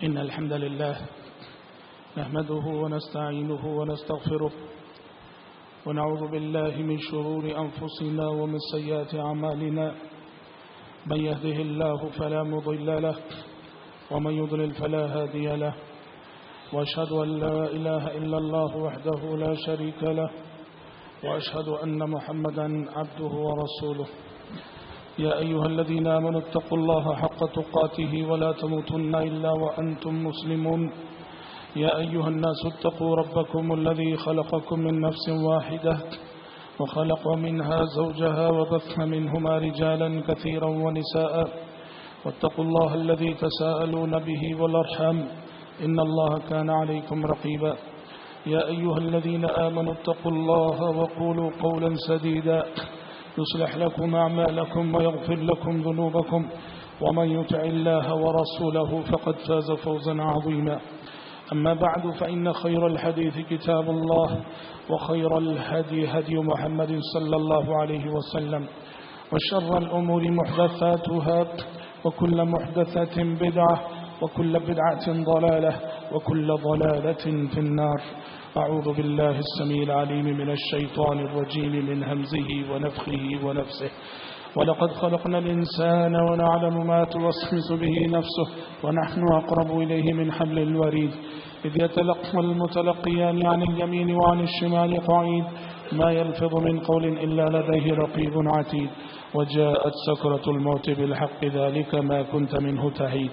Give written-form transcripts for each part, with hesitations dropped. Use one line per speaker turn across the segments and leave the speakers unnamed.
إن الحمد لله نحمده ونستعينه ونستغفره ونعوذ بالله من شرور أنفسنا ومن سيئات أعمالنا من يهده الله فلا مضل له ومن يضلل فلا هادي له وأشهد أن لا إله إلا الله وحده لا شريك له وأشهد أن محمدا عبده ورسوله يا أيها الذين آمنوا اتقوا الله حق تقاته ولا تموتن إلا وأنتم مسلمون يا أيها الناس اتقوا ربكم الذي خلقكم من نفس واحدة وخلق منها زوجها وبث منهما رجالا كثيرا ونساء واتقوا الله الذي تساءلون به والأرحام إن الله كان عليكم رقيبا يا أيها الذين آمنوا اتقوا الله وقولوا قولا سديدا يصلح لكم أعمالكم ويغفر لكم ذنوبكم ومن يطع الله ورسوله فقد فاز فوزا عظيما أما بعد فإن خير الحديث كتاب الله وخير الهدي هدي محمد صلى الله عليه وسلم وشر الأمور محدثاتها وكل محدثة بدعة وكل بدعة ضلالة وكل ضلالة في النار أعوذ بالله السميع العليم من الشيطان الرجيم من همزه ونفخه ونفسه ولقد خلقنا الإنسان ونعلم ما توسوس به نفسه ونحن أقرب إليه من حبل الوريد إذ يتلقى المتلقيان عن اليمين وعن الشمال قعيد ما يلفظ من قول إلا لديه رقيب عتيد وجاءت سكرة الموت بالحق ذلك ما كنت منه تحيد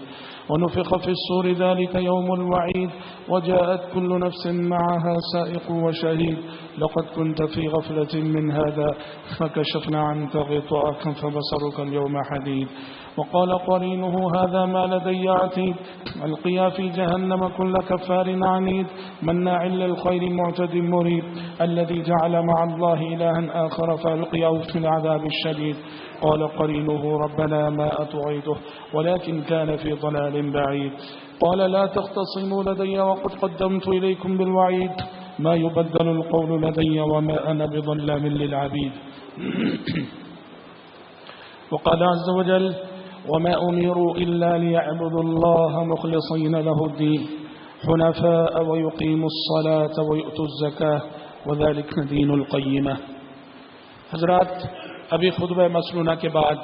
ونفخ في الصور ذلك يوم الوعيد وجاءت كل نفس معها سائق وشهيد لقد كنت في غفلة من هذا فكشفنا عنك غطاءك فبصرك اليوم حديد وقال قرينه هذا ما لدي عتيد القيا في جهنم كل كفار عنيد مناع للخير معتد مريب الذي جعل مع الله إلها آخر فألقيه في العذاب الشديد قال قرينه ربنا ما أطغيته ولكن كان في ضلال بعيد قال لا تختصموا لدي وقد قدمت إليكم بالوعيد ما يبدل القول لدي وما أنا بظلام للعبيد وقال عز وجل وما أمروا إلا ليعبدوا الله مخلصين له الدين حنفاء ويقيموا الصلاة ويؤتوا الزكاة وذلك دين القيمة. حضرات، ابھی خطبہ مسنونہ کے بعد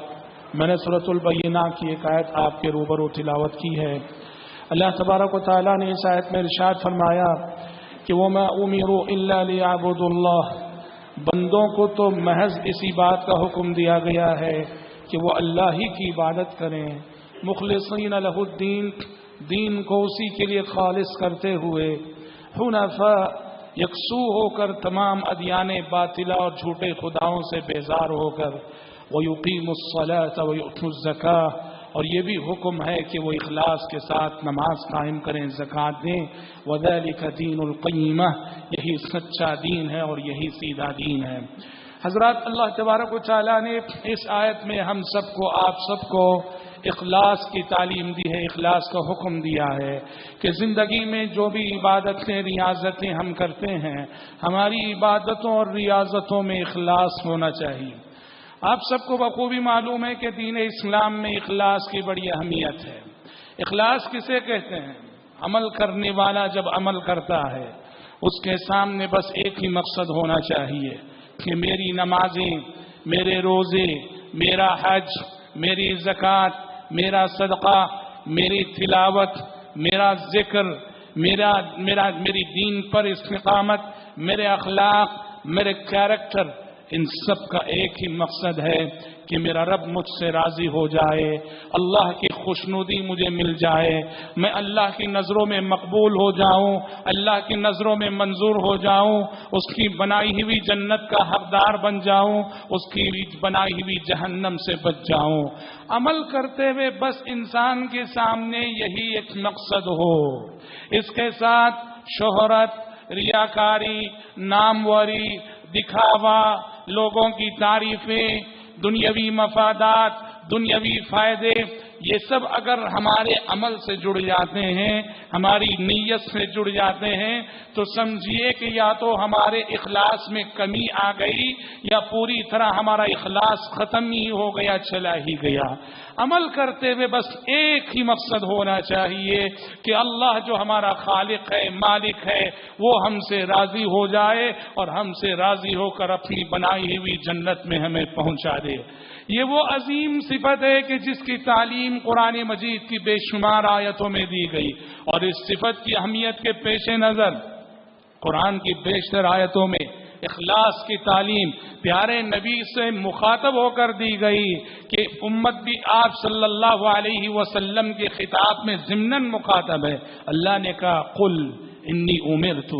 میں نے سورۃ البینہ کی ایک آیت آپ کے روبرو تلاوت کی ہے. اللہ تبارک و تعالیٰ نے اس آیت میں ارشاد فرمایا کہ وَمَا أُمِرُوا إِلَّا لِيَعْبُدُوا اللَّهَ، بندوں کو تو محض اسی بات کا حکم دیا گیا ہے کہ وہ اللہ ہی کی عبادت کریں، مخلصین لہ الدین، دین کو اسی کے لیے خالص کرتے ہوئے، حنفاء، یکسو ہو کر تمام ادیان باطلہ اور جھوٹے خداؤں سے بیزار ہو کر، وَيُقِيمُ الصَّلَاةَ وَيُؤْتُوا الزَّكَاةَ، اور یہ بھی حکم ہے کہ وہ اخلاص کے ساتھ نماز قائم کریں، زکوٰۃ دیں. وَذَلِكَ دِينُ الْقَيِّمَةِ، یہی سچا دین ہے اور یہی سیدھا دین ہے. حضرات، اللہ تبارک و تعالیٰ نے اس آیت میں ہم سب کو، آپ سب کو اخلاص کی تعلیم دی ہے، اخلاص کا حکم دیا ہے کہ زندگی میں جو بھی عبادتیں، ریاضتیں ہم کرتے ہیں، ہماری عبادتوں اور ریاضتوں میں اخلاص ہونا چاہیے. آپ سب کو بخوبی معلوم ہے کہ دین اسلام میں اخلاص کی بڑی اہمیت ہے. اخلاص کسے کہتے ہیں؟ عمل کرنے والا جب عمل کرتا ہے اس کے سامنے بس ایک ہی مقصد ہونا چاہیے کہ میری نمازیں، میرے روزے، میرا حج، میری زکوٰۃ، میرا صدقہ، میری تلاوت، میرا ذکر، میری دین پر استقامت، میرے اخلاق، میرے کیریکٹر، ان سب کا ایک ہی مقصد ہے کہ میرا رب مجھ سے راضی ہو جائے، اللہ کی خوشنودی مجھے مل جائے، میں اللہ کی نظروں میں مقبول ہو جاؤں، اللہ کی نظروں میں منظور ہو جاؤں، اس کی بنائی ہوئی جنت کا حقدار بن جاؤں، اس کی بنائی ہوئی جہنم سے بچ جاؤں. عمل کرتے ہوئے بس انسان کے سامنے یہی ایک مقصد ہو. اس کے ساتھ شہرت، ریاکاری، ناموری، دکھاوا، لوگوں کی تعریفیں، دنیاوی مفادات، دنیاوی فائدے، یہ سب اگر ہمارے عمل سے جڑ جاتے ہیں، ہماری نیت سے جڑ جاتے ہیں، تو سمجھیے کہ یا تو ہمارے اخلاص میں کمی آ گئی یا پوری طرح ہمارا اخلاص ختم ہی ہو گیا، چلا ہی گیا۔ عمل کرتے ہوئے بس ایک ہی مقصد ہونا چاہیے کہ اللہ جو ہمارا خالق ہے، مالک ہے، وہ ہم سے راضی ہو جائے اور ہم سے راضی ہو کر اپنی بنائی ہوئی جنت میں ہمیں پہنچا دے۔ یہ وہ عظیم صفت ہے کہ جس کی تعلیم قرآن مجید کی بے شمار آیتوں میں دی گئی، اور اس صفت کی اہمیت کے پیش نظر قرآن کی بیشتر آیتوں میں اخلاص کی تعلیم پیارے نبی سے مخاطب ہو کر دی گئی کہ امت بھی آپ صلی اللہ علیہ وسلم کے خطاب میں ضمناً مخاطب ہے۔ اللہ نے کہا قل انی امرت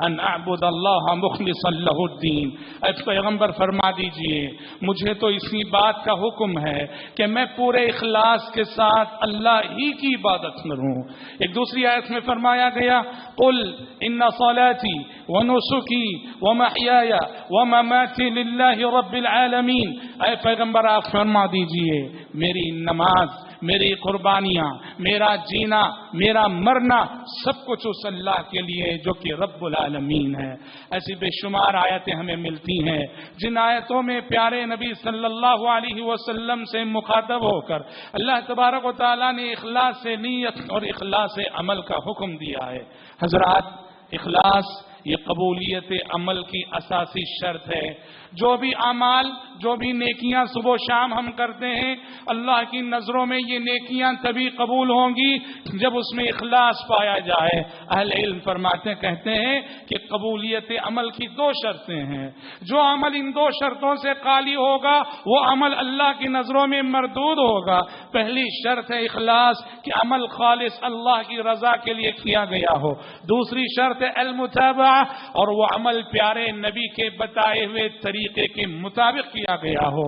ان اعبد اللہ مخلصا لہ الدین، اے پیغمبر فرما دیجئے مجھے تو اسی بات کا حکم ہے کہ میں پورے اخلاص کے ساتھ اللہ ہی کی عبادت کروں۔ ایک دوسری آیت میں فرمایا گیا قل ان صلاتی ونسکی ومحیای ومماتی للہ رب العالمین، اے پیغمبر آپ فرما دیجئے میری نماز، میری قربانیاں، میرا جینا، میرا مرنا سب کچھ اس اللہ کے لیے جو کہ رب العالمین ہے۔ ایسی بے شمار آیتیں ہمیں ملتی ہیں جن آیتوں میں پیارے نبی صلی اللہ علیہ وسلم سے مخاطب ہو کر اللہ تبارک و تعالیٰ نے اخلاص نیت اور اخلاص عمل کا حکم دیا ہے۔ حضرات، اخلاص یہ قبولیت عمل کی اساسی شرط ہے۔ جو بھی اعمال، جو بھی نیکیاں صبح و شام ہم کرتے ہیں، اللہ کی نظروں میں یہ نیکیاں تبھی قبول ہوں گی جب اس میں اخلاص پایا جائے۔ اہل علم فرماتے کہتے ہیں کہ قبولیت عمل کی دو شرطیں ہیں، جو عمل ان دو شرطوں سے خالی ہوگا وہ عمل اللہ کی نظروں میں مردود ہوگا۔ پہلی شرط ہے اخلاص، کہ عمل خالص اللہ کی رضا کے لیے کیا گیا ہو۔ دوسری شرط ہے المتابعہ، اور وہ عمل پیارے نبی کے بتائے ہوئے طریقے کے مطابق کیا گیا ہو۔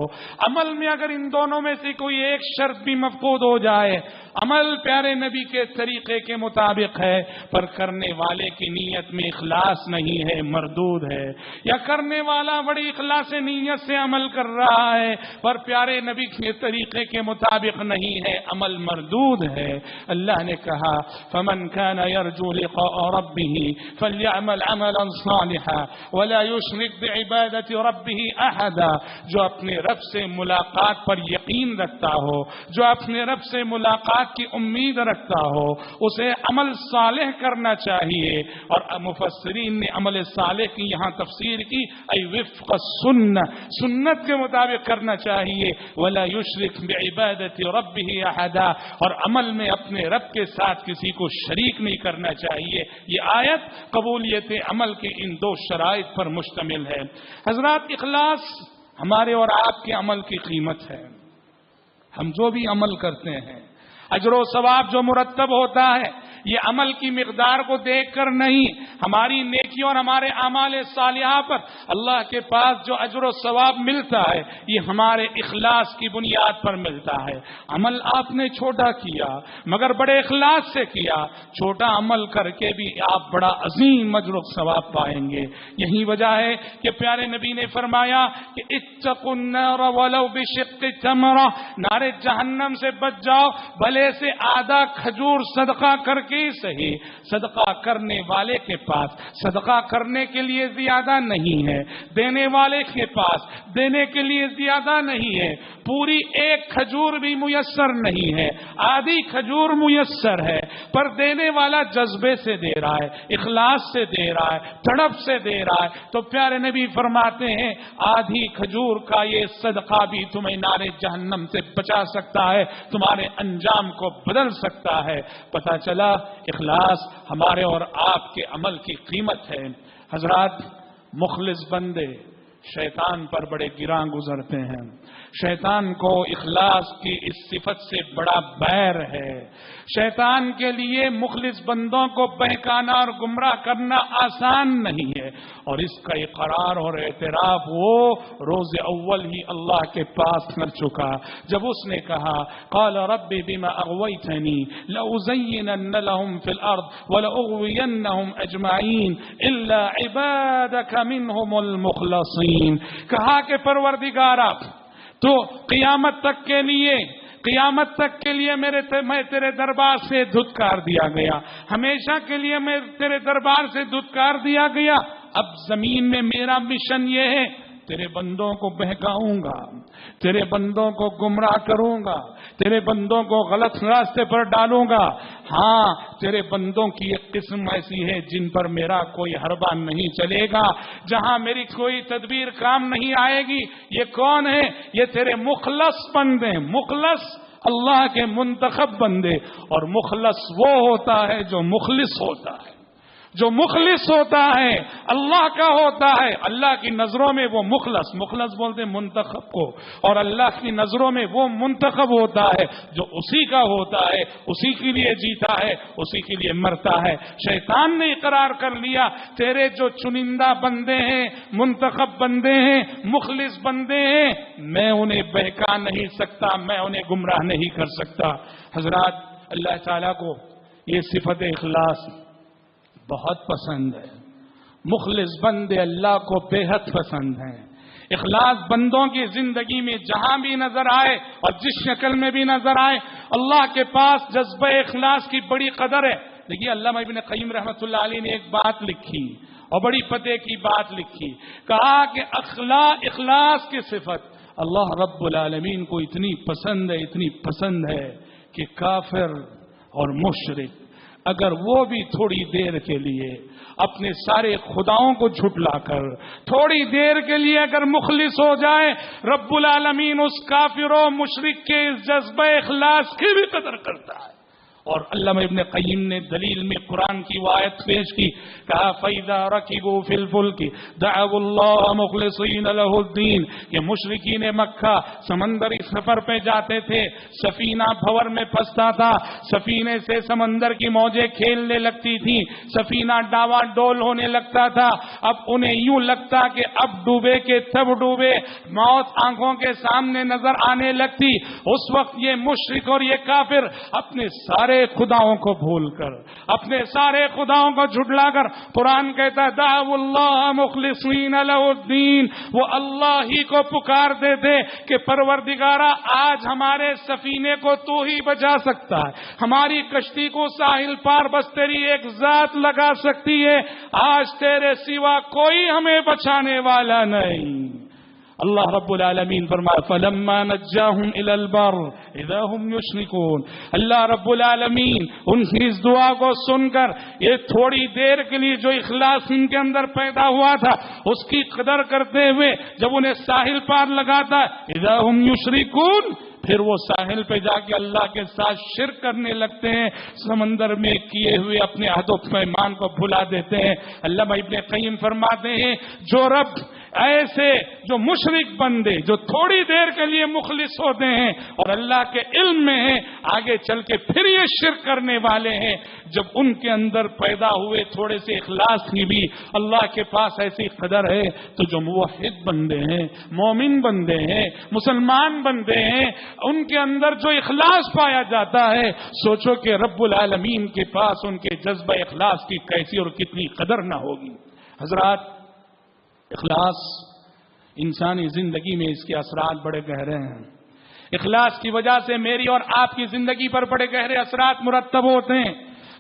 عمل میں اگر ان دونوں میں سے کوئی ایک شرط بھی مفقود ہو جائے، عمل پیارے نبی کے طریقے کے مطابق ہے پر کرنے والے کی نیت میں اخلاص نہیں ہے، مردود ہے، یا کرنے والا بڑی اخلاص نیت سے عمل کر رہا ہے پر پیارے نبی کے طریقے کے مطابق نہیں ہے، عمل مردود ہے۔ اللہ نے کہا فمن كان يرجو لقاء ربه فليعمل عملا صالحا ولا يشرك بعبادة ربه احدا، جو اپنے رب سے ملاقات پر یقین رکھتا ہو، جو اپنے رب سے ملاقات کی امید رکھتا ہو، اسے عمل صالح کرنا چاہیے۔ اور مفسرین نے عمل صالح کی یہاں تفسیر کی ای وفق السنہ، سنت کے مطابق کرنا چاہیے۔ ولا یشرک بعبادت ربہ احدا، اور عمل میں اپنے رب کے ساتھ کسی کو شریک نہیں کرنا چاہیے۔ یہ آیت قبولیت عمل کے ان دو شرائط پر مشتمل ہے۔ حضرات، اخلاص ہمارے اور آپ کے عمل کی قیمت ہے۔ ہم جو بھی عمل کرتے ہیں، اجر و ثواب جو مرتب ہوتا ہے، یہ عمل کی مقدار کو دیکھ کر نہیں، ہماری نیکیوں اور ہمارے اعمال صالحہ پر اللہ کے پاس جو اجر و ثواب ملتا ہے یہ ہمارے اخلاص کی بنیاد پر ملتا ہے۔ عمل آپ نے چھوٹا کیا مگر بڑے اخلاص سے کیا، چھوٹا عمل کر کے بھی آپ بڑا عظیم اجر و ثواب پائیں گے۔ یہی وجہ ہے کہ پیارے نبی نے فرمایا کہ اتقوا النار ولو بشق تمرہ، نار جہنم سے بچ جاؤ بھلے سے آدھا کھجور صدقہ کر کے صحیح۔ صدقہ کرنے والے کے پاس صدقہ کرنے کے لیے زیادہ نہیں ہے، دینے والے کے پاس دینے کے لیے زیادہ نہیں ہے، پوری ایک کھجور بھی میسر نہیں ہے، آدھی کھجور میسر ہے، پر دینے والا جذبے سے دے رہا ہے، اخلاص سے دے رہا ہے، تڑپ سے دے رہا ہے، تو پیارے نبی فرماتے ہیں آدھی کھجور کا یہ صدقہ بھی تمہیں نار جہنم سے بچا سکتا ہے، تمہارے انجام کو بدل سکتا ہے۔ پتہ چلا اخلاص ہمارے اور آپ کے عمل کی قیمت ہے۔ حضرات، مخلص بندے شیطان پر بڑے گراں گزرتے ہیں۔ شیطان کو اخلاص کی اس صفت سے بڑا بیر ہے۔ شیطان کے لیے مخلص بندوں کو بہکانا اور گمراہ کرنا آسان نہیں ہے، اور اس کا اقرار اور اعتراف وہ روز اول ہی اللہ کے پاس کر چکا جب اس نے کہا قال رب بما اغويتني لأزينن لهم في الارض ولأغوينهم اجمعين الا عبادك منهم المخلصين۔ کہا کہ پروردگارا تو قیامت تک کے لیے قیامت تک کے لیے میں تیرے دربار سے دھتکار دیا گیا، ہمیشہ کے لیے میں تیرے دربار سے دھتکار دیا گیا. اب زمین میں میرا مشن یہ ہے، تیرے بندوں کو بہکاؤں گا، تیرے بندوں کو گمراہ کروں گا، تیرے بندوں کو غلط راستے پر ڈالوں گا. ہاں، تیرے بندوں کی ایک قسم ایسی ہے جن پر میرا کوئی حربان نہیں چلے گا، جہاں میری کوئی تدبیر کام نہیں آئے گی. یہ کون ہے؟ یہ تیرے مخلص بندے، مخلص اللہ کے منتخب بندے. اور مخلص وہ ہوتا ہے جو مخلص ہوتا ہے، جو مخلص ہوتا ہے، اللہ کا ہوتا ہے. اللہ کی نظروں میں وہ مخلص بولتے ہیں منتخب کو، اور اللہ کی نظروں میں وہ منتخب ہوتا ہے جو اسی کا ہوتا ہے، اسی کے لیے جیتا ہے، اسی کے لیے مرتا ہے. شیطان نے اقرار کر لیا تیرے جو چنندہ بندے ہیں، منتخب بندے ہیں، مخلص بندے ہیں، میں انہیں بہکا نہیں سکتا، میں انہیں گمراہ نہیں کر سکتا. حضرات، اللہ تعالیٰ کو یہ صفت اخلاص بہت پسند ہے. مخلص بندے اللہ کو بے حد پسند ہیں. اخلاص بندوں کی زندگی میں جہاں بھی نظر آئے اور جس شکل میں بھی نظر آئے، اللہ کے پاس جذبہ اخلاص کی بڑی قدر ہے. دیکھیے، علامہ ابن قیم رحمۃ اللہ علیہ نے ایک بات لکھی اور بڑی پتے کی بات لکھی. کہا کہ اخلاص کی صفت اللہ رب العالمین کو اتنی پسند ہے کہ کافر اور مشرک اگر وہ بھی تھوڑی دیر کے لیے اپنے سارے خداؤں کو جھٹلا کر تھوڑی دیر کے لیے اگر مخلص ہو جائے، رب العالمین اس کافر و مشرک کے اس جذبہ اخلاص کی بھی قدر کرتا ہے. اور علامہ ابن قیم نے دلیل میں قرآن کی آیت پیش کی، کہا فَإِذَا رَكِبُوا فِي الْفُلْكِ دَعَوُا اللَّهَ مُخْلِصِينَ لَهُ الدِّينَ. کہ مشرکین مکہ سمندری سفر پہ جاتے تھے، سفینہ بھور میں پھنستا تھا، سفینے سے سمندر کی موجیں کھیلنے لگتی تھیں، سفینہ ڈاوا ڈول ہونے لگتا تھا. اب انہیں یوں لگتا کہ اب ڈوبے کہ تب ڈوبے، موت آنکھوں کے سامنے نظر آنے لگتی. اس وقت یہ مشرک اور یہ کافر اپنے سارے خداؤں کو بھول کر، اپنے سارے خداؤں کو جھٹلا کر، قرآن کہتا ہے دعوا اللہ مخلصین لہ الدین، وہ اللہ ہی کو پکارتے تھے کہ پروردگارا آج ہمارے سفینے کو تو ہی بچا سکتا ہے، ہماری کشتی کو ساحل پار بس تیری ایک ذات لگا سکتی ہے، آج تیرے سوا کوئی ہمیں بچانے والا نہیں. اللہ رب العالمین فرمایا فَلَمَّا نَجَّاهُمْ إِلَى الْبَرِّ إِذَا هُمْ يُشْرِكُونَ. اللہ رب العالمین ان کی اس دعا کو سن کر یہ تھوڑی دیر کے لیے جو اخلاص ان کے اندر پیدا ہوا تھا اس کی قدر کرتے ہوئے جب انہیں ساحل پار لگاتا إِذَا هُمْ يُشْرِكُونَ، پھر وہ ساحل پہ جا کے اللہ کے ساتھ شرک کرنے لگتے ہیں، سمندر میں کیے ہوئے اپنے عہد و پیمان کو بھلا دیتے ہیں. علامہ ابن قیم فرماتے ہیں جو رب ایسے جو مشرک بندے جو تھوڑی دیر کے لیے مخلص ہوتے ہیں اور اللہ کے علم میں ہیں، آگے چل کے پھر یہ شرک کرنے والے ہیں، جب ان کے اندر پیدا ہوئے تھوڑے سے اخلاص کی بھی اللہ کے پاس ایسی قدر ہے، تو جو موحد بندے ہیں، مومن بندے ہیں، مسلمان بندے ہیں، ان کے اندر جو اخلاص پایا جاتا ہے، سوچو کہ رب العالمین کے پاس ان کے جذبہ اخلاص کی کیسی اور کتنی قدر نہ ہوگی. حضرات، اخلاص انسانی زندگی میں اس کے اثرات بڑے گہرے ہیں. اخلاص کی وجہ سے میری اور آپ کی زندگی پر بڑے گہرے اثرات مرتب ہوتے ہیں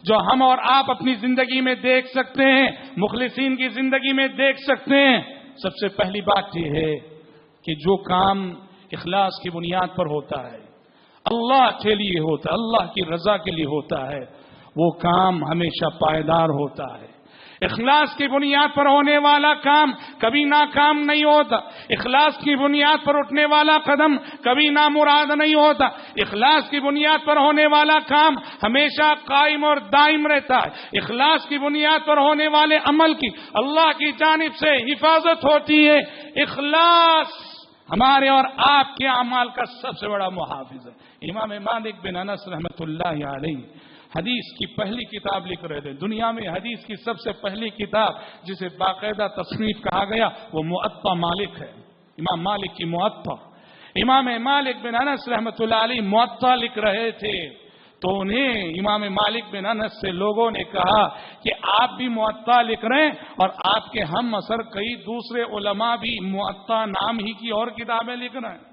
جو ہم اور آپ اپنی زندگی میں دیکھ سکتے ہیں، مخلصین کی زندگی میں دیکھ سکتے ہیں. سب سے پہلی بات یہ ہے کہ جو کام اخلاص کی بنیاد پر ہوتا ہے، اللہ کے لیے ہوتا ہے، اللہ کی رضا کے لیے ہوتا ہے، وہ کام ہمیشہ پائیدار ہوتا ہے. اخلاص کی بنیاد پر ہونے والا کام کبھی ناکام نہیں ہوتا. اخلاص کی بنیاد پر اٹھنے والا قدم کبھی نامراد نہیں ہوتا. اخلاص کی بنیاد پر ہونے والا کام ہمیشہ قائم اور دائم رہتا ہے. اخلاص کی بنیاد پر ہونے والے عمل کی اللہ کی جانب سے حفاظت ہوتی ہے. اخلاص ہمارے اور آپ کے اعمال کا سب سے بڑا محافظ ہے. امام مالک بن انس رحمۃ اللہ علیہ حدیث کی پہلی کتاب لکھ رہے تھے. دنیا میں حدیث کی سب سے پہلی کتاب جسے باقاعدہ تصنیف کہا گیا وہ موطا مالک ہے، امام مالک کی موطا. امام مالک بن انس رحمۃ اللہ علیہ موطا لکھ رہے تھے تو انہیں امام مالک بن انس سے لوگوں نے کہا کہ آپ بھی موطا لکھ رہے ہیں اور آپ کے ہم اثر کئی دوسرے علماء بھی موطا نام ہی کی اور کتابیں لکھ رہے ہیں.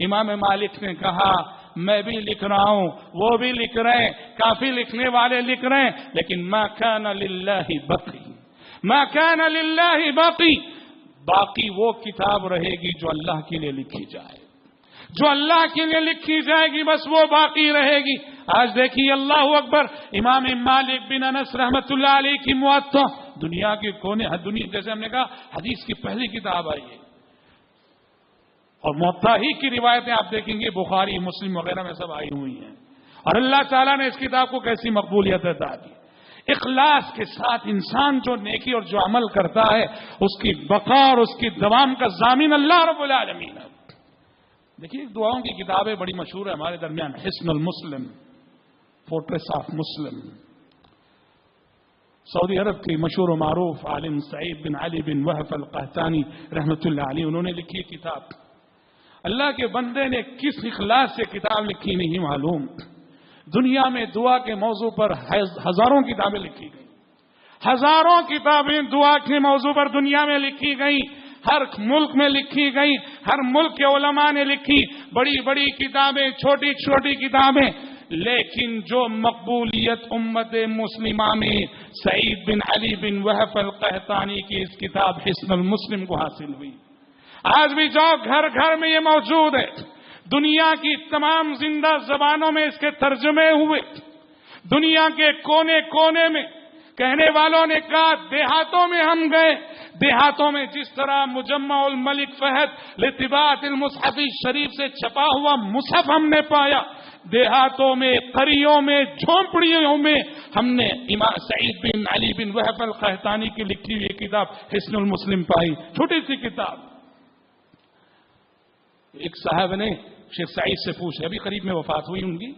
امام مالک نے کہا میں بھی لکھ رہا ہوں، وہ بھی لکھ رہے ہیں، کافی لکھنے والے لکھ رہے ہیں، لیکن ما کان للہ بقی، ما کان للہ باقی، باقی وہ کتاب رہے گی جو اللہ کے لیے لکھی جائے، جو اللہ کے لیے لکھی جائے گی بس وہ باقی رہے گی۔ آج دیکھیے اللہ اکبر، امام مالک بن انس رحمت اللہ علیہ کی موطا دنیا کے کونے، دنیا جیسے ہم نے کہا حدیث کی پہلی کتاب آئی ہے، اور موطا ہی کی روایتیں آپ دیکھیں گے بخاری مسلم وغیرہ میں سب آئی ہوئی ہیں، اور اللہ تعالیٰ نے اس کتاب کو کیسی مقبولیت عطا دی۔ اخلاص کے ساتھ انسان جو نیکی اور جو عمل کرتا ہے اس کی بقا اور اس کی دوام کا ضامن اللہ رب العالمین ہے۔ دیکھیے دعاؤں کی کتابیں بڑی مشہور ہے ہمارے درمیان، حصن المسلم، فورٹریس آف مسلم، سعودی عرب کے مشہور و معروف عالم سعید بن علی بن وہب القحطانی رحمۃ اللہ علیہ، انہوں نے لکھی کتاب۔ اللہ کے بندے نے کس اخلاص سے کتاب لکھی نہیں معلوم، دنیا میں دعا کے موضوع پر ہزاروں کتابیں لکھی گئی، ہزاروں کتابیں دعا کے موضوع پر دنیا میں لکھی گئی، ہر ملک میں لکھی گئی، ہر ملک کے علماء نے لکھی، بڑی بڑی کتابیں، چھوٹی چھوٹی کتابیں، لیکن جو مقبولیت امت مسلمہ میں سعید بن علی بن وہب القحطانی کی اس کتاب حصن المسلم کو حاصل ہوئی، آج بھی جاؤ گھر گھر میں یہ موجود ہے، دنیا کی تمام زندہ زبانوں میں اس کے ترجمے ہوئے، دنیا کے کونے کونے میں۔ کہنے والوں نے کہا دیہاتوں میں ہم گئے، دیہاتوں میں جس طرح مجمع الملک فہد لطباعت المصحف شریف سے چھپا ہوا مصحف ہم نے پایا، دیہاتوں میں، قریوں میں، جھونپڑیوں میں ہم نے امام سعید بن علی بن وہب القحطانی کی لکھی ہوئی کتاب حصن المسلم پائی، چھوٹی سی کتاب۔ ایک صاحب نے شیخ سعید سے پوچھا، ابھی قریب میں وفات ہوئی ان کی،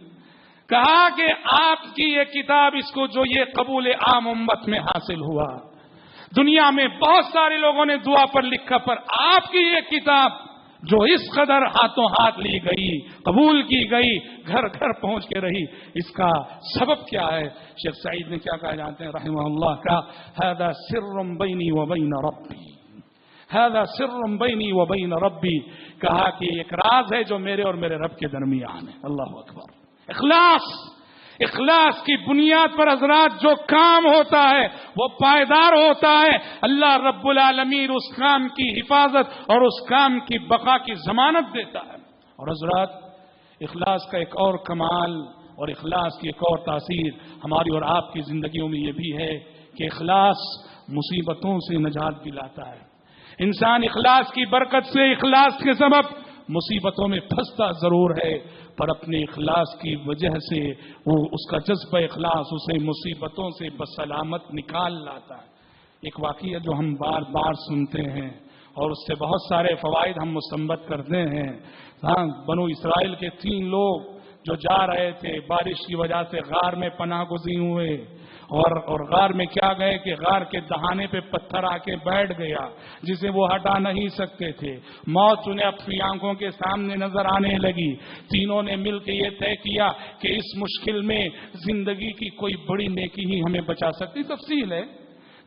کہا کہ آپ کی یہ کتاب، اس کو جو یہ قبول عام امت میں حاصل ہوا، دنیا میں بہت سارے لوگوں نے دعا پر لکھا، پر آپ کی یہ کتاب جو اس قدر ہاتھوں ہاتھ لی گئی، قبول کی گئی، گھر گھر پہنچ کے رہی، اس کا سبب کیا ہے؟ شیخ سعید نے کیا کہا جانتے ہیں رحمہ اللہ کا، ھذا سر بینی و بین ربی، ھذا سر بینی و بین ربی، کہا کہ ایک راز ہے جو میرے اور میرے رب کے درمیان ہے۔ اللہ اکبر۔ اخلاص، اخلاص کی بنیاد پر حضرات جو کام ہوتا ہے وہ پائیدار ہوتا ہے، اللہ رب العالمین اس کام کی حفاظت اور اس کام کی بقا کی ضمانت دیتا ہے۔ اور حضرات اخلاص کا ایک اور کمال اور اخلاص کی ایک اور تاثیر ہماری اور آپ کی زندگیوں میں یہ بھی ہے کہ اخلاص مصیبتوں سے نجات دلاتا ہے۔ انسان اخلاص کی برکت سے، اخلاص کے سبب مصیبتوں میں پھنستا ضرور ہے، پر اپنے اخلاص کی وجہ سے وہ اس کا جذبہ اخلاص اسے مصیبتوں سے بسلامت نکال لاتا ہے۔ ایک واقعہ جو ہم بار بار سنتے ہیں اور اس سے بہت سارے فوائد ہم مستنبط کرتے ہیں، بنو اسرائیل کے 3 لوگ جو جا رہے تھے، بارش کی وجہ سے غار میں پناہ گزین ہوئے، اور غار میں کیا گئے کہ غار کے دہانے پہ پتھر آ کے بیٹھ گیا جسے وہ ہٹا نہیں سکتے تھے، موت انہیں اپنی آنکھوں کے سامنے نظر آنے لگی۔ تینوں نے مل کے یہ طے کیا کہ اس مشکل میں زندگی کی کوئی بڑی نیکی ہی ہمیں بچا سکتی۔ تفصیل ہے،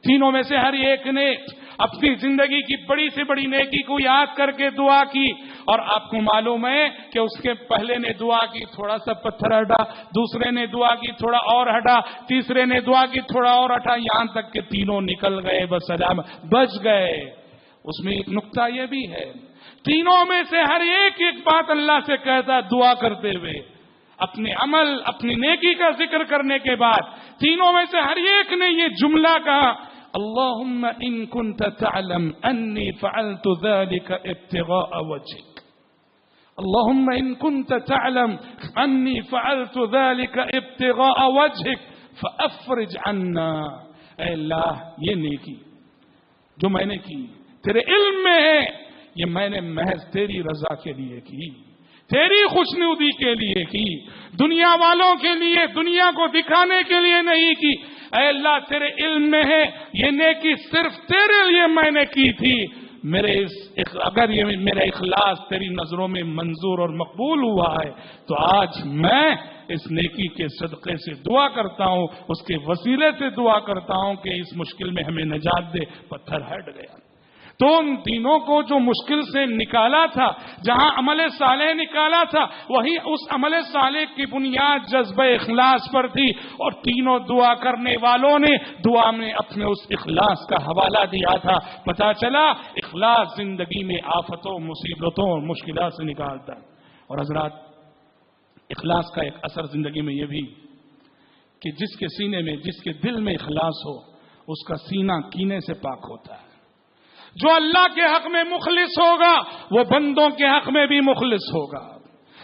تینوں میں سے ہر ایک نے اپنی زندگی کی بڑی سے بڑی نیکی کو یاد کر کے دعا کی، اور آپ کو معلوم ہے کہ اس کے پہلے نے دعا کی تھوڑا سا پتھر ہٹا، دوسرے نے دعا کی تھوڑا اور ہٹا، تیسرے نے دعا کی تھوڑا اور ہٹا، یہاں تک کہ تینوں نکل گئے، بسلام بچ گئے۔ اس میں ایک نقطہ یہ بھی ہے، تینوں میں سے ہر ایک بات اللہ سے کہتا دعا کرتے ہوئے، اپنے عمل، اپنی نیکی کا ذکر کرنے کے بعد تینوں میں سے ہر ایک نے یہ جملہ کہا، اللہم ان کنت تعلم انی فعلت ذلك ابتغاء وجهك، اللہم ان کنت تعلم انی فعلت ذلك ابتغاء وجهك فافرج عنا، اے اللہ یہ نیکی جو میں نے کی تیرے علم میں ہے، یہ میں نے محض تیری رضا کے لیے کی، تیری خوشنودی کے لیے کی، دنیا والوں کے لیے، دنیا کو دکھانے کے لیے نہیں کی۔ اے اللہ تیرے علم میں ہے یہ نیکی صرف تیرے لیے میں نے کی تھی، اگر یہ میرا اخلاص تیری نظروں میں منظور اور مقبول ہوا ہے تو آج میں اس نیکی کے صدقے سے دعا کرتا ہوں، اس کے وسیلے سے دعا کرتا ہوں کہ اس مشکل میں ہمیں نجات دے۔ پتھر ہٹ گیا، تو ان دینوں کو جو مشکل سے نکالا تھا، جہاں عمل صالح نکالا تھا، وہی اس عمل صالح کی بنیاد جذبہ اخلاص پر تھی، اور تینوں دعا کرنے والوں نے دعا میں اپنے اس اخلاص کا حوالہ دیا تھا۔ پتہ چلا اخلاص زندگی میں آفتوں، مصیبتوں اور مشکلات سے نکالتا ہے۔ اور حضرات، اخلاص کا ایک اثر زندگی میں یہ بھی کہ جس کے سینے میں، جس کے دل میں اخلاص ہو، اس کا سینہ کینے سے پاک ہوتا ہے۔ جو اللہ کے حق میں مخلص ہوگا وہ بندوں کے حق میں بھی مخلص ہوگا،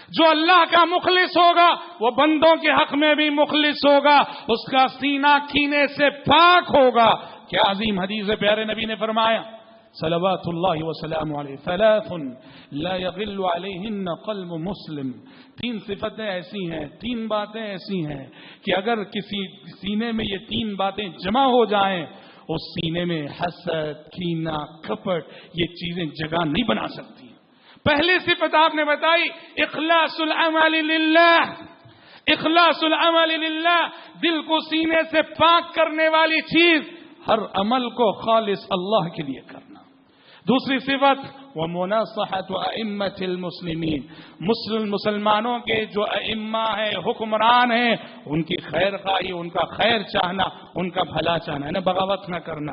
جو اللہ کا مخلص ہوگا وہ بندوں کے حق میں بھی مخلص ہوگا، اس کا سینہ کینے سے پاک ہوگا۔ کیا عظیم حدیث ہے، پیارے نبی نے فرمایا صلوات اللہ وسلام علیہ، ثلاث لا یغل علیہن قلب مسلم، تین صفتیں ایسی ہیں، تین باتیں ایسی ہیں کہ اگر کسی سینے میں یہ تین باتیں جمع ہو جائیں، اس سینے میں حسد، کینہ، کپٹ، یہ چیزیں جگہ نہیں بنا سکتی۔ پہلی صفت آپ نے بتائی اخلاص العمل للہ، اخلاص العمل للہ، دل کو سینے سے پاک کرنے والی چیز، ہر عمل کو خالص اللہ کے لیے کرنا۔ دوسری صفت ومناصحۃ ائمۃ المسلمین، مسلمانوں کے جو ائمہ ہیں، حکمران ہیں، ان کی خیر خواہی، ان کا خیر چاہنا، ان کا بھلا چاہنا، یعنی بغاوت نہ کرنا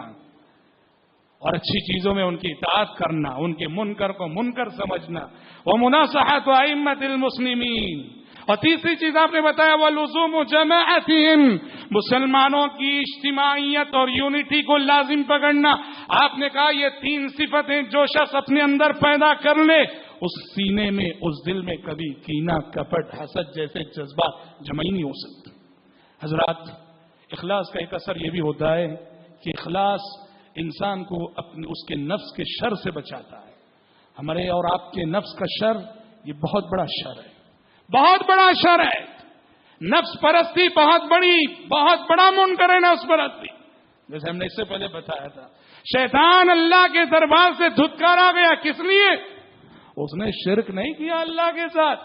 اور اچھی چیزوں میں ان کی اطاعت کرنا، ان کے منکر کو منکر سمجھنا۔ ومناصحۃ ائمۃ المسلمین، اور تیسری چیز آپ نے بتایا وَلُزُومُ جَمَاعَتِهِمْ، مسلمانوں کی اجتماعیت اور یونٹی کو لازم پکڑنا۔ آپ نے کہا یہ تین صفتیں جو شخص اپنے اندر پیدا کر لے، اس سینے میں، اس دل میں کبھی کینہ، کپٹ، حسد جیسے جذبات جمع ہی نہیں ہو سکتے۔ حضرات، اخلاص کا ایک اثر یہ بھی ہوتا ہے کہ اخلاص انسان کو اس کے نفس کے شر سے بچاتا ہے۔ ہمارے اور آپ کے نفس کا شر یہ بہت بڑا شر ہے، بہت بڑا شر ہے۔ نفس پرستی بہت بڑا منکر ہے نفس پرستی، جیسے ہم نے اس سے پہلے بتایا تھا۔ شیطان اللہ کے دربار سے دھتکارا گیا، کس لیے؟ اس نے شرک نہیں کیا اللہ کے ساتھ۔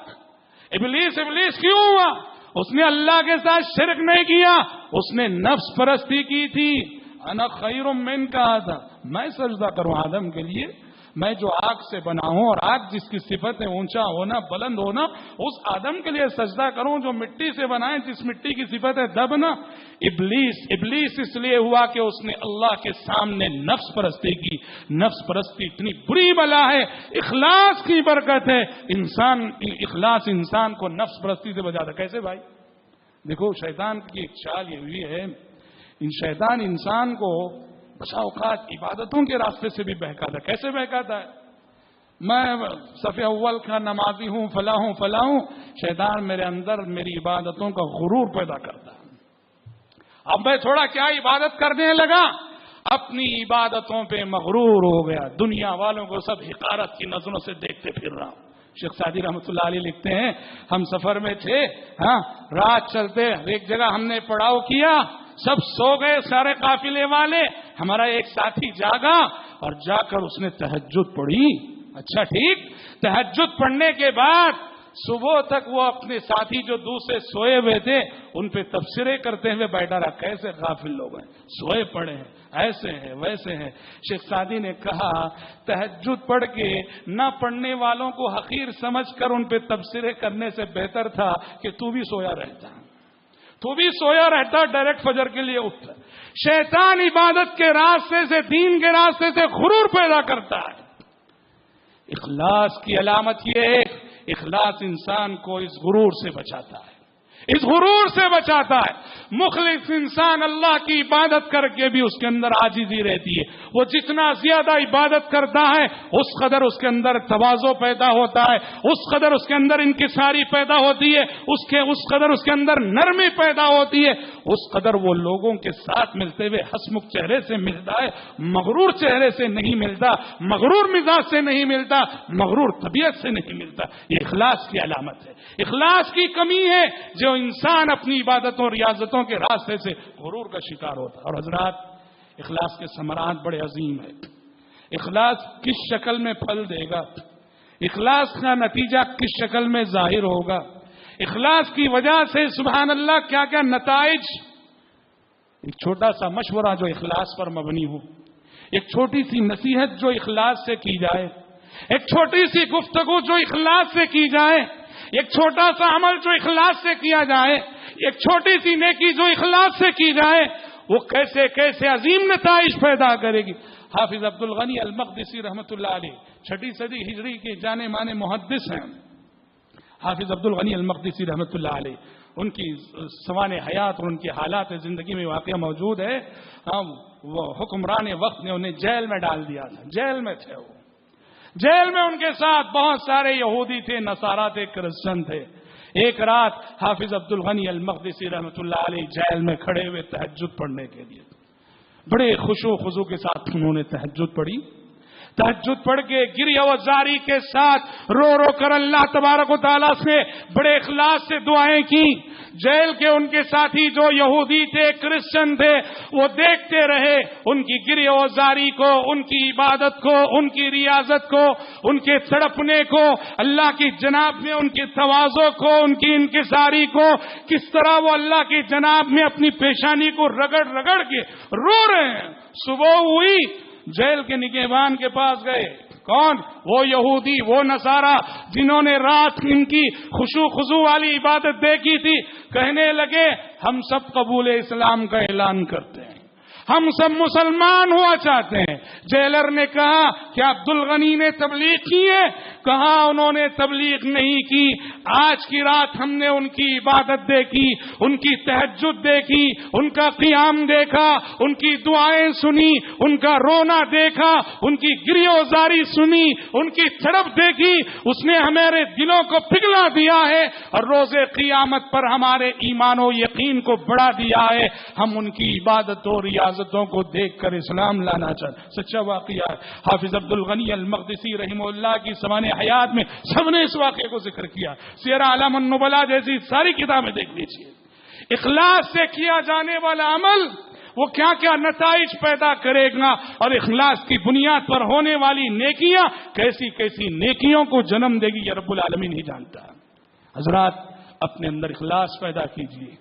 ابلیس کیوں ہوا؟ اس نے اللہ کے ساتھ شرک نہیں کیا، اس نے نفس پرستی کی تھی۔ انا خیر من کہا تھا، میں سجدہ کروں آدم کے لیے، میں جو آگ سے بنا ہوں، اور آگ جس کی صفت ہے اونچا ہونا، بلند ہونا، اس آدم کے لیے سجدہ کروں جو مٹی سے بنائے، جس مٹی کی صفت ہے دبنا۔ ابلیس اس لیے ہوا کہ اس نے اللہ کے سامنے نفس پرستی کی۔ نفس پرستی اتنی بری بلا ہے، اخلاص کی برکت ہے، اخلاص انسان کو نفس پرستی سے بچاتا۔ کیسے بھائی؟ دیکھو، شیطان کی ایک چال یہ ہوئی ہے، شیطان انسان کو بسا اوقات عبادتوں کے راستے سے بھی بہکاتا ہے۔ کیسے بہکاتا ہے؟ میں صف اول کا نمازی ہوں، فلاں ہوں، شیطان میرے اندر میری عبادتوں کا غرور پیدا کرتا ہے۔ اب میں تھوڑا کیا عبادت کرنے لگا، اپنی عبادتوں پہ مغرور ہو گیا، دنیا والوں کو سب حقارت کی نظروں سے دیکھتے پھر رہا ہوں۔ شیخ سعدی رحمۃ اللہ علیہ لکھتے ہیں، ہم سفر میں تھے، رات چلتے، ایک جگہ ہم نے پڑاؤ کیا، سب سو گئے سارے قافلے والے، ہمارا ایک ساتھی جاگا اور جا کر اس نے تہجد پڑھی۔ اچھا ٹھیک، تہجد پڑھنے کے بعد صبح تک وہ اپنے ساتھی جو دوسرے سوئے ہوئے تھے ان پہ تبصرے کرتے ہوئے بیٹھا رہا، کیسے غافل لوگ ہیں، سوئے پڑے ہیں، ایسے ہیں ویسے ہیں۔ شیخ سعدی نے کہا تہجد پڑھ کے نہ پڑھنے والوں کو حقیر سمجھ کر ان پہ تبصرے کرنے سے بہتر تھا کہ تو بھی سویا رہتا، ڈائریکٹ فجر کے لیے اٹھتا۔ شیطان عبادت کے راستے سے، دین کے راستے سے غرور پیدا کرتا ہے۔ اخلاص کی علامت یہ ہے، اخلاص انسان کو اس غرور سے بچاتا ہے، اس غرور سے بچاتا ہے۔ مخلص انسان اللہ کی عبادت کر کے بھی اس کے اندر عاجزی رہتی ہے۔ وہ جتنا زیادہ عبادت کرتا ہے اس قدر اس کے اندر تواضع پیدا ہوتا ہے، اس قدر اس کے اندر انکساری پیدا ہوتی ہے، اس قدر اس کے اندر نرمی پیدا ہوتی ہے، اس قدر وہ لوگوں کے ساتھ ملتے ہوئے ہسمکھ چہرے سے ملتا ہے، مغرور چہرے سے نہیں ملتا، مغرور مزاج سے نہیں ملتا، مغرور طبیعت سے نہیں ملتا۔ یہ اخلاص کی علامت ہے۔ اخلاص کی کمی ہے جو انسان اپنی عبادتوں اور ریاضتوں کے راستے سے غرور کا شکار ہوتا ہے۔ اور حضرات، اخلاص کے ثمرات بڑے عظیم ہیں۔ اخلاص کس شکل میں پھل دے گا، اخلاص کا نتیجہ کس شکل میں ظاہر ہوگا، اخلاص کی وجہ سے سبحان اللہ کیا کیا نتائج۔ ایک چھوٹا سا مشورہ جو اخلاص پر مبنی ہو، ایک چھوٹی سی نصیحت جو اخلاص سے کی جائے، ایک چھوٹی سی گفتگو جو اخلاص سے کی جائے، ایک چھوٹا سا عمل جو اخلاص سے کیا جائے، ایک چھوٹی سی نیکی جو اخلاص سے کی جائے، وہ کیسے کیسے عظیم نتائج پیدا کرے گی۔ حافظ عبد الغنی المقدسی رحمۃ اللہ علیہ 6 صدی ہجری کے جانے مانے محدث ہیں۔ حافظ عبد الغنی المقدسی رحمۃ اللہ علیہ، ان کی سوانح حیات اور ان کے حالات زندگی میں واقعہ موجود ہے۔ وہ حکمران وقت نے انہیں جیل میں ڈال دیا تھا، جیل میں تھے وہ، جیل میں ان کے ساتھ بہت سارے یہودی تھے، نصارا تھے، کرسچن تھے۔ ایک رات حافظ عبد الغنی المقدسی رحمۃ اللہ علیہ جیل میں کھڑے ہوئے تہجد پڑھنے کے لیے، بڑے خشوع و خضوع کے ساتھ انہوں نے تہجد پڑھی۔ تہجد پڑھ کے گریہ و زاری کے ساتھ رو رو کر اللہ تبارک و تعالیٰ سے بڑے اخلاص سے دعائیں کی۔ جیل کے ان کے ساتھی جو یہودی تھے، کرسچن تھے، وہ دیکھتے رہے ان کی گریہ و زاری کو، ان کی عبادت کو، ان کی ریاضت کو، ان کے تڑپنے کو، اللہ کی جناب میں ان کی تواضع کو، ان کی انکساری کو، کس طرح وہ اللہ کی جناب میں اپنی پیشانی کو رگڑ رگڑ کے رو رہے ہیں۔ صبح ہوئی، جیل کے نگہبان کے پاس گئے۔ کون؟ وہ یہودی، وہ نصارا جنہوں نے رات ان کی خشوع خضوع والی عبادت دیکھی تھی، کہنے لگے ہم سب قبول اسلام کا اعلان کرتے ہیں، ہم سب مسلمان ہوا چاہتے ہیں۔ جیلر نے کہا کیا عبد الغنی نے تبلیغ کی ہے؟ کہا انہوں نے تبلیغ نہیں کی، آج کی رات ہم نے ان کی عبادت دیکھی، ان کی تہجد دیکھی، ان کا قیام دیکھا، ان کی دعائیں سنی، ان کا رونا دیکھا، ان کی گریہ و زاری سنی، ان کی تڑپ دیکھی، اس نے ہمارے دلوں کو پگھلا دیا ہے اور روز قیامت پر ہمارے ایمان و یقین کو بڑھا دیا ہے۔ ہم ان کی عبادت اور ریاضتوں کو دیکھ کر اسلام لانا چاہتے۔ سچا واقعہ ہے۔ حافظ عبد الغنی المقدسی رحمہ اللہ کی سوانح حیات میں سب نے اس واقعے کو ذکر کیا۔ سیر اعلام النبلاء جیسی ساری کتابیں دیکھ لیجیے۔ اخلاص سے کیا جانے والا عمل وہ کیا کیا نتائج پیدا کرے گا، اور اخلاص کی بنیاد پر ہونے والی نیکیاں کیسی کیسی نیکیوں کو جنم دے گی، یہ رب العالمین ہی جانتا ہے۔ حضرات، اپنے اندر اخلاص پیدا کیجیے،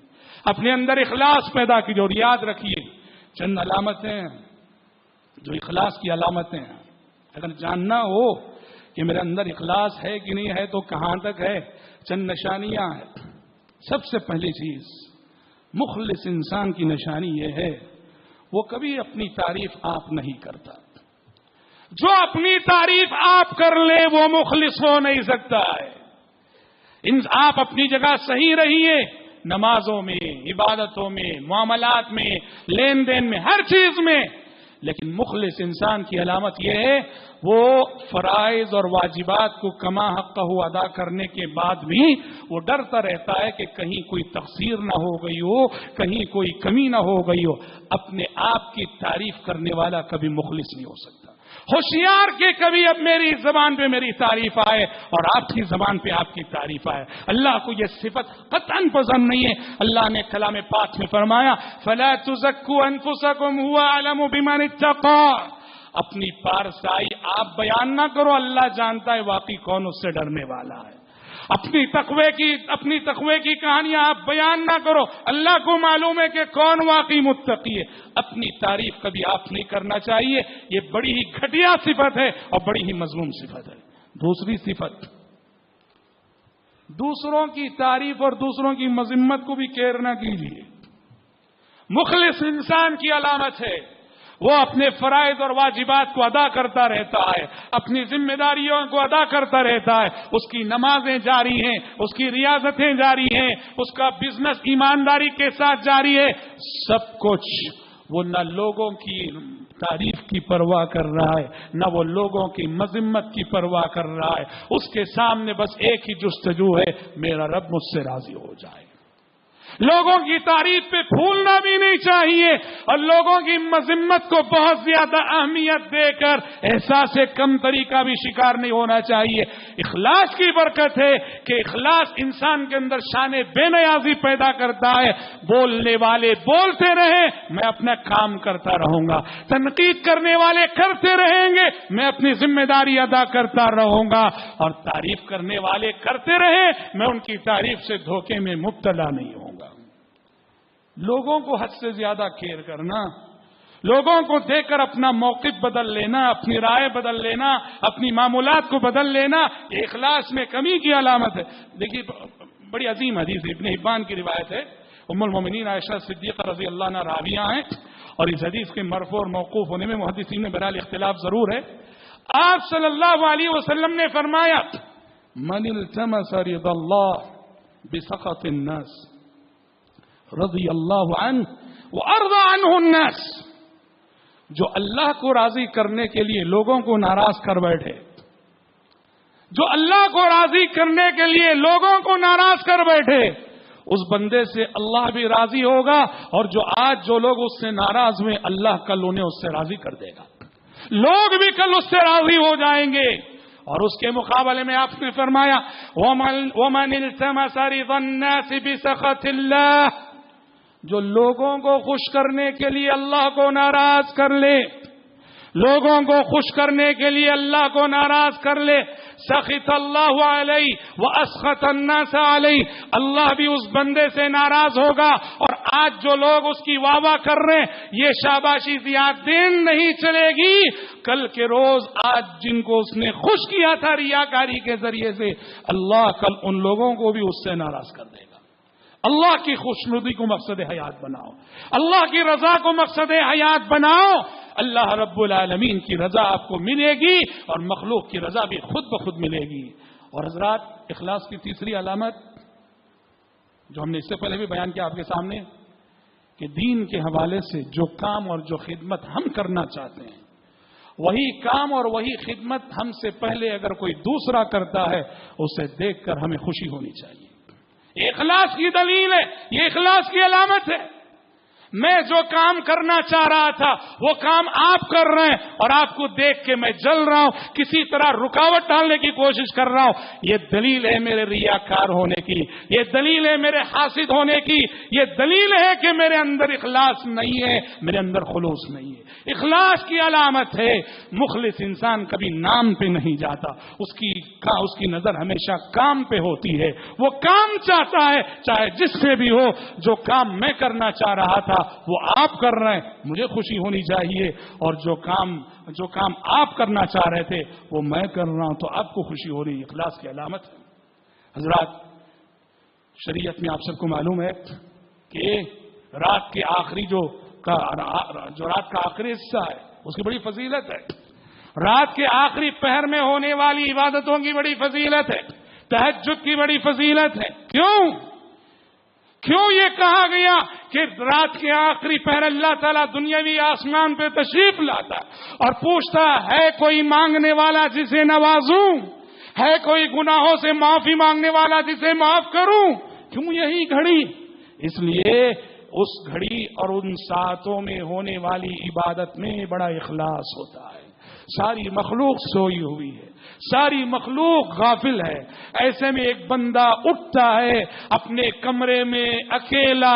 اپنے اندر اخلاص پیدا کیجیے، اور یاد رکھیے چند علامتیں جو اخلاص کی علامتیں ہیں، اگر جاننا ہو کہ میرے اندر اخلاص ہے کہ نہیں ہے تو کہاں تک ہے، چند نشانیاں ہیں۔ سب سے پہلی چیز، مخلص انسان کی نشانی یہ ہے وہ کبھی اپنی تعریف آپ نہیں کرتا۔ جو اپنی تعریف آپ کر لے وہ مخلص ہو نہیں سکتا ہے۔ آپ اپنی جگہ صحیح رہیے، نمازوں میں، عبادتوں میں، معاملات میں، لین دین میں، ہر چیز میں، لیکن مخلص انسان کی علامت یہ ہے وہ فرائض اور واجبات کو کما حق ادا کرنے کے بعد بھی وہ ڈرتا رہتا ہے کہ کہیں کوئی تقصیر نہ ہو گئی ہو، کہیں کوئی کمی نہ ہو گئی ہو۔ اپنے آپ کی تعریف کرنے والا کبھی مخلص نہیں ہو سکتا۔ ہوشیار کہ کبھی اب میری زبان پہ میری تعریف آئے اور آپ کی زبان پہ آپ کی تعریف آئے۔ اللہ کو یہ صفت قطعاً پسند نہیں ہے۔ اللہ نے کلام پاک میں فرمایا فَلَا تُزَكُّوا أَنفُسَكُمْ هُوَ أَعْلَمُ بِمَنِ اتَّقَىٰ۔ اپنی پارسائی آپ بیان نہ کرو، اللہ جانتا ہے واقعی کون اس سے ڈرنے والا ہے۔ اپنی تقوی کی کہانیاں آپ بیان نہ کرو، اللہ کو معلوم ہے کہ کون واقعی متقی ہے۔ اپنی تعریف کبھی آپ نہیں کرنا چاہیے، یہ بڑی ہی گھٹیا صفت ہے اور بڑی ہی مذموم صفت ہے۔ دوسری صفت، دوسروں کی تعریف اور دوسروں کی مذمت کو بھی کیئر نہ کیجیے۔ مخلص انسان کی علامت ہے وہ اپنے فرائض اور واجبات کو ادا کرتا رہتا ہے، اپنی ذمہ داریوں کو ادا کرتا رہتا ہے، اس کی نمازیں جاری ہیں، اس کی ریاضتیں جاری ہیں، اس کا بزنس ایمانداری کے ساتھ جاری ہے، سب کچھ۔ وہ نہ لوگوں کی تعریف کی پرواہ کر رہا ہے، نہ وہ لوگوں کی مذمت کی پرواہ کر رہا ہے۔ اس کے سامنے بس ایک ہی جستجو ہے، میرا رب مجھ سے راضی ہو جائے۔ لوگوں کی تعریف پہ پھولنا بھی نہیں چاہیے اور لوگوں کی مذمت کو بہت زیادہ اہمیت دے کر احساس کم تری کا بھی شکار نہیں ہونا چاہیے۔ اخلاص کی برکت ہے کہ اخلاص انسان کے اندر شان بے نیازی پیدا کرتا ہے۔ بولنے والے بولتے رہیں، میں اپنا کام کرتا رہوں گا، تنقید کرنے والے کرتے رہیں گے، میں اپنی ذمہ داری ادا کرتا رہوں گا، اور تعریف کرنے والے کرتے رہیں، میں ان کی تعریف سے دھوکے میں مبتلا نہیں ہوں گا۔ لوگوں کو حد سے زیادہ کیئر کرنا، لوگوں کو دیکھ کر اپنا موقف بدل لینا، اپنی رائے بدل لینا، اپنی معمولات کو بدل لینا، یہ اخلاص میں کمی کی علامت ہے۔ دیکھیے بڑی عظیم حدیث ابن حبان کی روایت ہے، ام المومنین عائشہ صدیقہ رضی اللہ عنہا راویہ ہیں، اور اس حدیث کے مرفوع اور موقوف ہونے میں محدثین میں بہرحال اختلاف ضرور ہے۔ آپ صلی اللہ علیہ وسلم نے فرمایا من التمس رضا اللہ بسخط الناس رضی اللہ عنہ وارضى عنہ الناس، جو اللہ کو راضی کرنے کے لیے لوگوں کو ناراض کر بیٹھے، جو اللہ کو راضی کرنے کے لیے لوگوں کو ناراض کر بیٹھے، اس بندے سے اللہ بھی راضی ہوگا، اور جو آج جو لوگ اس سے ناراض ہوئے اللہ کل انہیں اس سے راضی کر دے گا، لوگ بھی کل اس سے راضی ہو جائیں گے۔ اور اس کے مقابلے میں آپ نے فرمایا وَمَنِ الْتَمَسَ رِضَى النَّاسِ بِسَخَطِ اللَّهِ، جو لوگوں کو خوش کرنے کے لیے اللہ کو ناراض کر لے، لوگوں کو خوش کرنے کے لیے اللہ کو ناراض کر لے، سخط اللہ علیہ واسخط الناس علیہ، اللہ بھی اس بندے سے ناراض ہوگا۔ اور آج جو لوگ اس کی واہ واہ کر رہے ہیں، یہ شاباشی زیاد دین نہیں چلے گی، کل کے روز آج جن کو اس نے خوش کیا تھا ریاکاری کے ذریعے سے، اللہ کل ان لوگوں کو بھی اس سے ناراض کر دے گا۔ اللہ کی خوشنودی کو مقصد حیات بناؤ، اللہ کی رضا کو مقصد حیات بناؤ، اللہ رب العالمین کی رضا آپ کو ملے گی، اور مخلوق کی رضا بھی خود بخود ملے گی۔ اور حضرات، اخلاص کی تیسری علامت جو ہم نے اس سے پہلے بھی بیان کیا آپ کے سامنے، کہ دین کے حوالے سے جو کام اور جو خدمت ہم کرنا چاہتے ہیں، وہی کام اور وہی خدمت ہم سے پہلے اگر کوئی دوسرا کرتا ہے، اسے دیکھ کر ہمیں خوشی ہونی چاہیے۔ یہ اخلاص کی دلیل ہے، یہ اخلاص کی علامت ہے۔ میں جو کام کرنا چاہ رہا تھا وہ کام آپ کر رہے ہیں، اور آپ کو دیکھ کے میں جل رہا ہوں، کسی طرح رکاوٹ ڈالنے کی کوشش کر رہا ہوں، یہ دلیل ہے میرے ریاکار ہونے کی، یہ دلیل ہے میرے حاسد ہونے کی، یہ دلیل ہے کہ میرے اندر اخلاص نہیں ہے، میرے اندر خلوص نہیں ہے۔ اخلاص کی علامت ہے، مخلص انسان کبھی نام پہ نہیں جاتا، اس کی نظر ہمیشہ کام پہ ہوتی ہے، وہ کام چاہتا ہے چاہے جس سے بھی ہو، جو کام میں کرنا چاہ رہا تھا وہ آپ کر رہے ہیں، مجھے خوشی ہونی چاہیے، اور جو کام آپ کرنا چاہ رہے تھے وہ میں کر رہا ہوں تو آپ کو خوشی ہو رہی ہے۔ اخلاص کی علامت ہے۔ حضرات، شریعت میں آپ سب کو معلوم ہے کہ رات کے آخری جو رات کا آخری حصہ ہے اس کی بڑی فضیلت ہے، رات کے آخری پہر میں ہونے والی عبادتوں کی بڑی فضیلت ہے، تہجد کی بڑی فضیلت ہے۔ کیوں یہ کہا گیا کہ رات کے آخری پہر اللہ تعالیٰ دنیاوی آسمان پہ تشریف لاتا اور پوچھتا ہے کوئی مانگنے والا جسے نوازوں، ہے کوئی گناہوں سے معافی مانگنے والا جسے معاف کروں؟ کیوں یہی گھڑی؟ اس لیے اس گھڑی اور ان ساعتوں میں ہونے والی عبادت میں بڑا اخلاص ہوتا ہے۔ ساری مخلوق سوئی ہوئی ہے، ساری مخلوق غافل ہے، ایسے میں ایک بندہ اٹھتا ہے اپنے کمرے میں اکیلا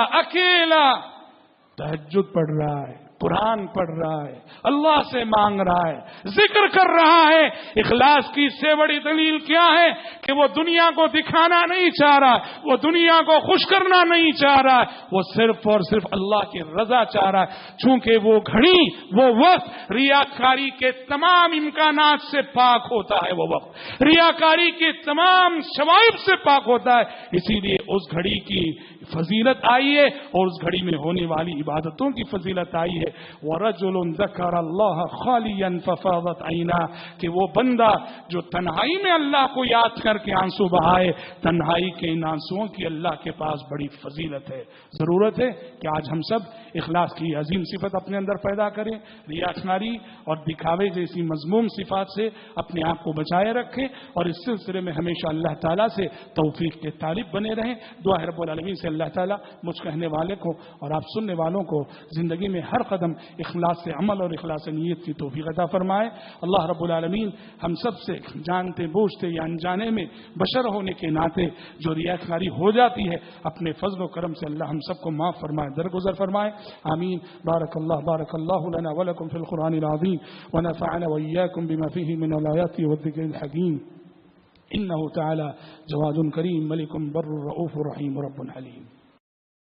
تہجد پڑھ رہا ہے، قرآن پڑھ رہا ہے، اللہ سے مانگ رہا ہے، ذکر کر رہا ہے۔ اخلاص کی اس سے بڑی دلیل کیا ہے کہ وہ دنیا کو دکھانا نہیں چاہ رہا، وہ دنیا کو خوش کرنا نہیں چاہ رہا، وہ صرف اور صرف اللہ کی رضا چاہ رہا ہے۔ چونکہ وہ گھڑی، وہ وقت ریاکاری کے تمام امکانات سے پاک ہوتا ہے، وہ وقت ریاکاری کے تمام شوائب سے پاک ہوتا ہے، اسی لیے اس گھڑی کی فضیلت آئی ہے، اور اس گھڑی میں ہونے والی عبادتوں کی فضیلت آئی ہے۔ وَرَجُلٌ ذَكَرَ اللَّهَ خَالِيًا فَفَاضَتْ عَيْنَاهُ، کہ وہ بندہ جو تنہائی میں اللہ کو یاد کر کے آنسو بہائے، تنہائی کے ان آنسوؤں کی اللہ کے پاس بڑی فضیلت ہے۔ ضرورت ہے کہ آج ہم سب اخلاص کی عظیم صفت اپنے اندر پیدا کریں، ریاکاری اور دکھاوے جیسی مذموم صفات سے اپنے آپ کو بچائے رکھیں، اور اس سلسلے میں ہمیشہ اللہ تعالیٰ سے توفیق کے طالب بنے رہیں۔ دعا ہے رب العالمین سے اللہ تعالیٰ مجھ کہنے والے کو اور آپ سننے والوں کو زندگی میں ہر قدم اخلاص سے عمل اور اخلاص سے نیت کی توفیق عطا فرمائے۔ اللہ رب العالمین ہم سب سے جانتے بوجھتے یا انجانے میں بشر ہونے کے ناطے جو ریاکاری ہو جاتی ہے، اپنے فضل و کرم سے اللہ ہم سب کو معاف فرمائے، درگزر فرمائے، آمین۔ بارک اللہ لنا ولکم فی القرآن العظیم ونفعنا وإياكم بما فيه من الآيات والذكر الحكيم إنه تعالى جواد كريم ملك بر رؤوف رحيم رب حليم۔